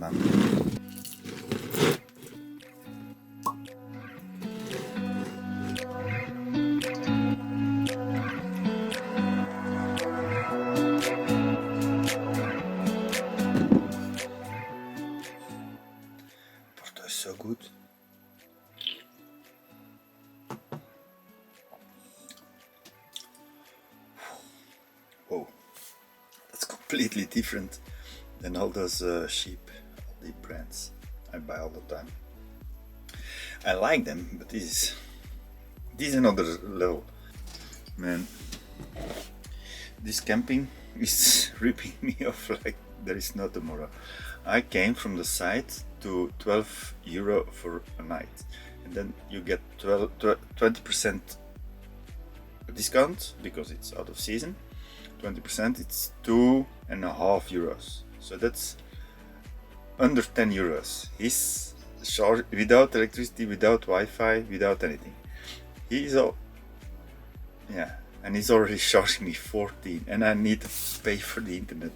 caravan. Porto is so good. Whoa, that's completely different than all those cheap Aldi brands I buy all the time. I like them, but this is another level. Man, this camping is ripping me off like there is no tomorrow. I came from the site to €12 for a night, and then you get 20% discount because it's out of season. 20%, it's €2.50. So that's under €10. He's charged without electricity, without Wi-Fi, without anything. He's all, yeah, and he's already charging me 14, and I need to pay for the internet,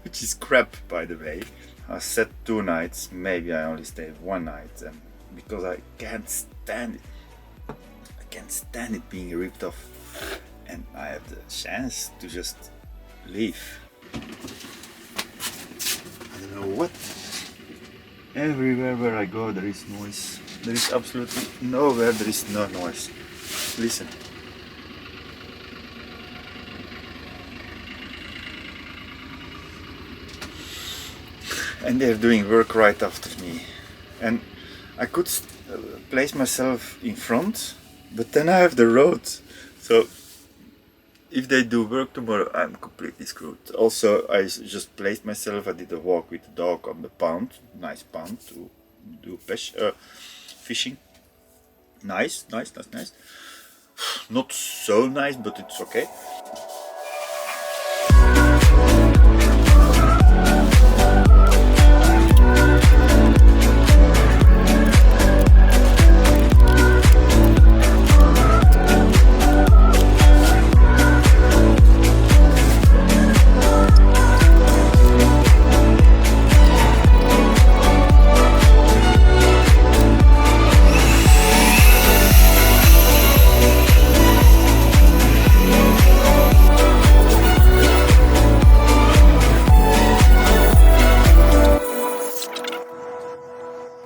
which is crap, by the way. I said 2 nights, maybe I only stay 1 night, and because I can't stand it. I can't stand it being ripped off, and I have the chance to just leave. I don't know what. Everywhere where I go there is noise. There is absolutely nowhere there is no noise. Listen. And they're doing work right after me. And I could place myself in front, but then I have the road. So if they do work tomorrow, I'm completely screwed. Also, I just placed myself, I did a walk with the dog on the pond, nice pond to do fishing. Nice. Not so nice, but it's okay.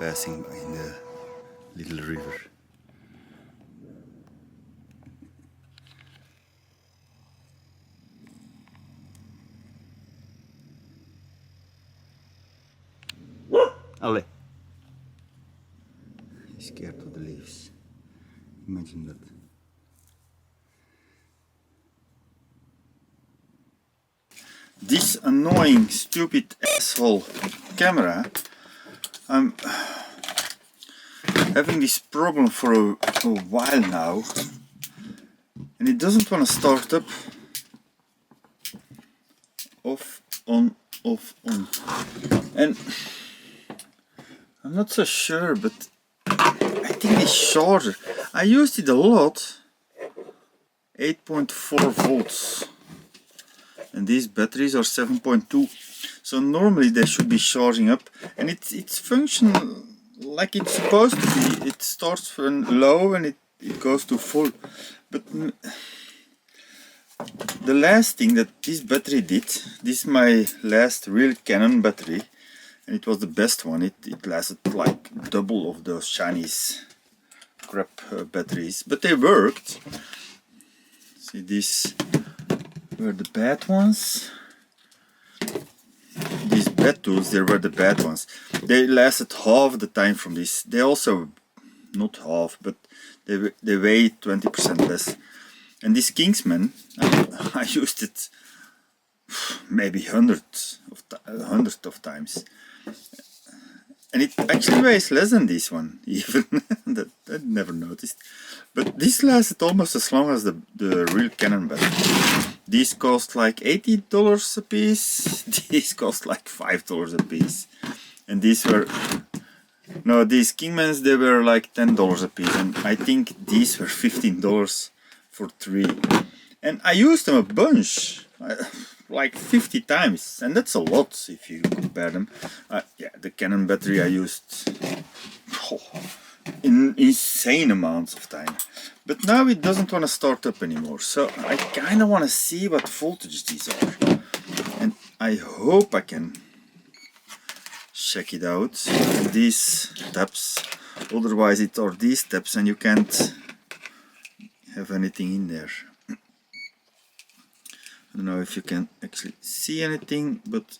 Passing by the little river. Allez. He's scared of the leaves. Imagine that. This annoying, stupid asshole camera. I'm having this problem for a while now, and it doesn't want to start up. Off, on, off, on. And I'm not so sure, but I think this charger, I used it a lot, 8.4 volts, and these batteries are 7.2. So normally they should be charging up, and it's functional like it's supposed to be. It starts from low and it goes to full. But the last thing that this battery did, this is my last real Canon battery, and it was the best one. It lasted like double of those Chinese crap batteries, but they worked. See, these were the bad ones. These bad tools, they were the bad ones. They lasted half the time from this. They also, not half, but they weigh 20% less. And this Kingsman, I used it maybe hundreds of times. And it actually weighs less than this one, even. that I never noticed. But this lasted almost as long as the real Canon battery. These cost like $80 a piece. These cost like $5 a piece. And these were, no, these Kingmans, they were like $10 a piece. And I think these were $15 for 3. And I used them a bunch. like 50 times, and that's a lot if you compare them. Yeah, the Canon battery I used in insane amounts of time, but now it doesn't want to start up anymore, so I kind of want to see what voltage these are, and I hope I can check it out. These tabs, otherwise it are these tabs and you can't have anything in there. I don't know if you can actually see anything, but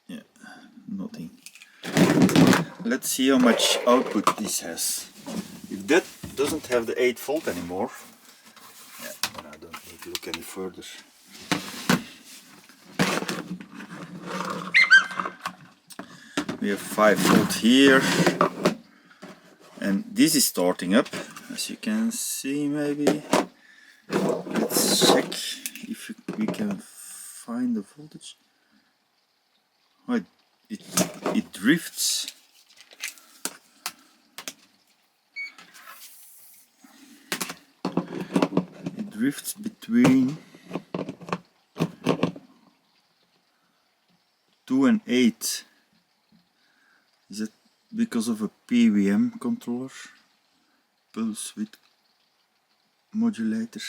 yeah, nothing. Let's see how much output this has. If that doesn't have the 8 volt anymore, yeah, then I don't need to look any further. We have 5 volt here, and this is starting up, as you can see maybe. Let's check if we can find the voltage. Oh, it drifts. It drifts between 2 and 8. Is it because of a PWM controller? Pulse width modulator?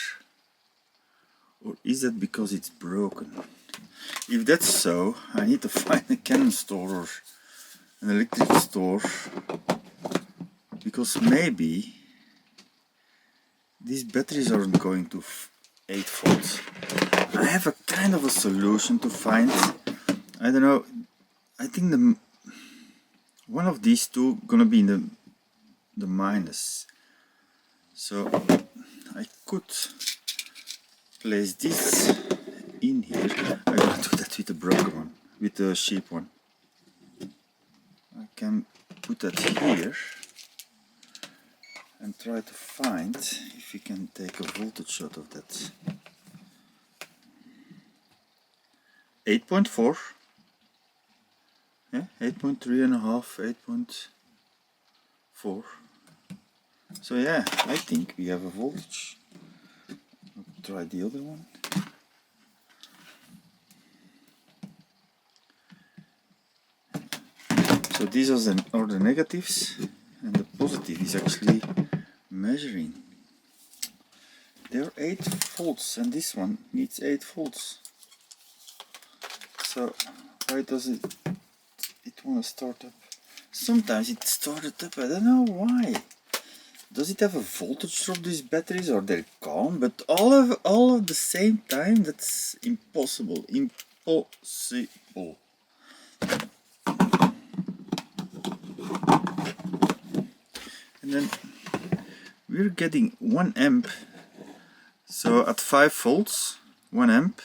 Or is that because it's broken? If that's so, I need to find a Canon store or an electric store, because maybe these batteries aren't going to 8 volts. I have a kind of a solution to find. I don't know, I think one of these two gonna be in the minus. So I could place this in here. I'm gonna do that with the broken one, with the cheap one. I can put that here and try to find if we can take a voltage out of that. 8.4. Yeah, 8.3 and a half, 8.4. So yeah, I think we have a voltage. I'll try the other one. So these are the negatives, and the positive is actually measuring. They're 8 volts, and this one needs 8 volts. So why does it want to start up? Sometimes it started up, I don't know why. Does it have a voltage drop, these batteries, or they're calm? But all of the same time, that's impossible. Impossible. And then we're getting 1 amp. So at 5 volts, 1 amp,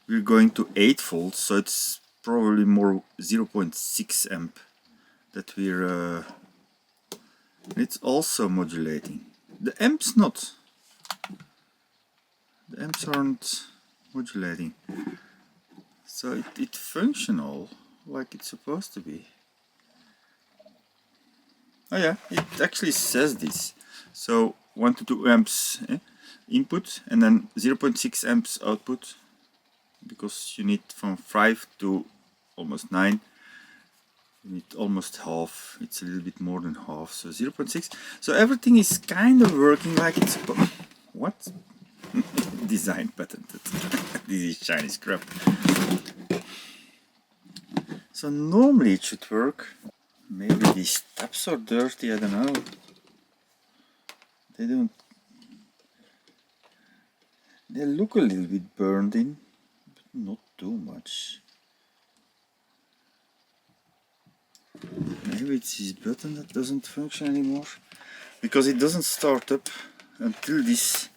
we're going to 8 volts. So it's probably more 0.6 amp that we're. It's also modulating. The amps not. The amps aren't modulating. So it's functional like it's supposed to be. Oh yeah, it actually says this. So 1 to 2 amps input and then 0.6 amps output, because you need from 5 to almost 9. You need almost half. It's a little bit more than half, so 0.6. So everything is kind of working like it's supposed. What? Design patented. This is Chinese crap. So normally it should work. Maybe these tabs are dirty, I don't know. They look a little bit burned in, but not too much. Maybe it's this button that doesn't function anymore, because it doesn't start up until this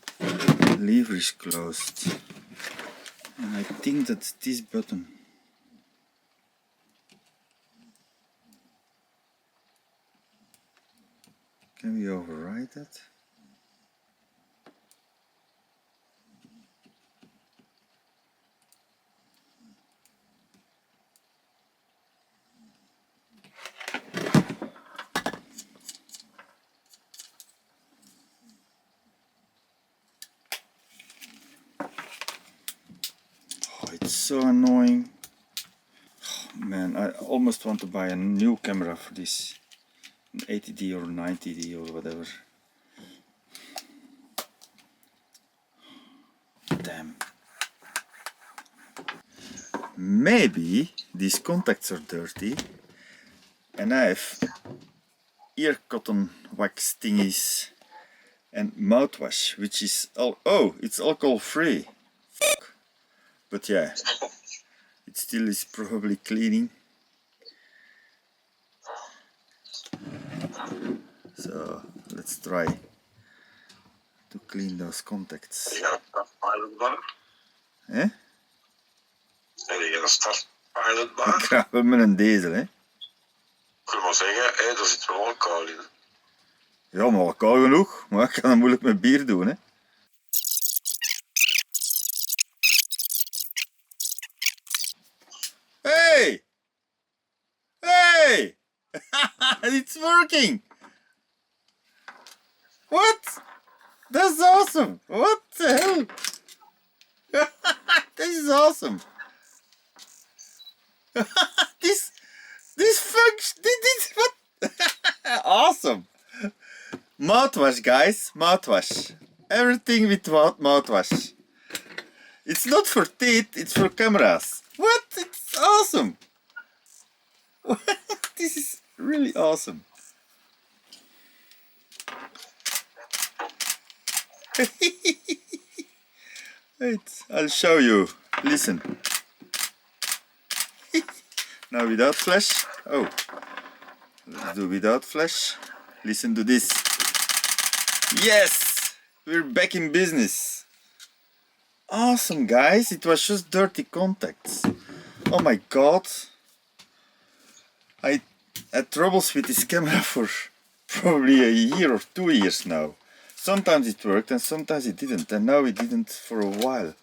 lever is closed. And I think that's this button. Can we override that? Oh, it's so annoying. Oh, man, I almost want to buy a new camera for this. An 80D or 90D or whatever. Damn. Maybe these contacts are dirty and I have ear cotton wax thingies and mouthwash, which is it's alcohol free. Fuck. But yeah, it still is probably cleaning. So let's try to clean those contacts. Ja, pilotbar. Eh? En die gaan start pilotbar. Ik ga wel met een diesel, hè? Ik wil maar zeggen, daar zit wel alcohol in. Ja, maar alcohol genoeg. Maar ik kan het moeilijk met bier doen, hè? Hey! Hey! It's working! What? That's awesome! What the hell? This is awesome! this function, this what? Awesome! Mouthwash, guys, mouthwash. Everything with mouthwash. It's not for teeth, it's for cameras. What? It's awesome! This is really awesome. Wait, I'll show you. Listen. Now without flash. Oh, let's do without flash. Listen to this. Yes, we're back in business. Awesome, guys. It was just dirty contacts. Oh my god. I had troubles with this camera for probably a year or 2 years now. Sometimes it worked and sometimes it didn't, and now it didn't for a while.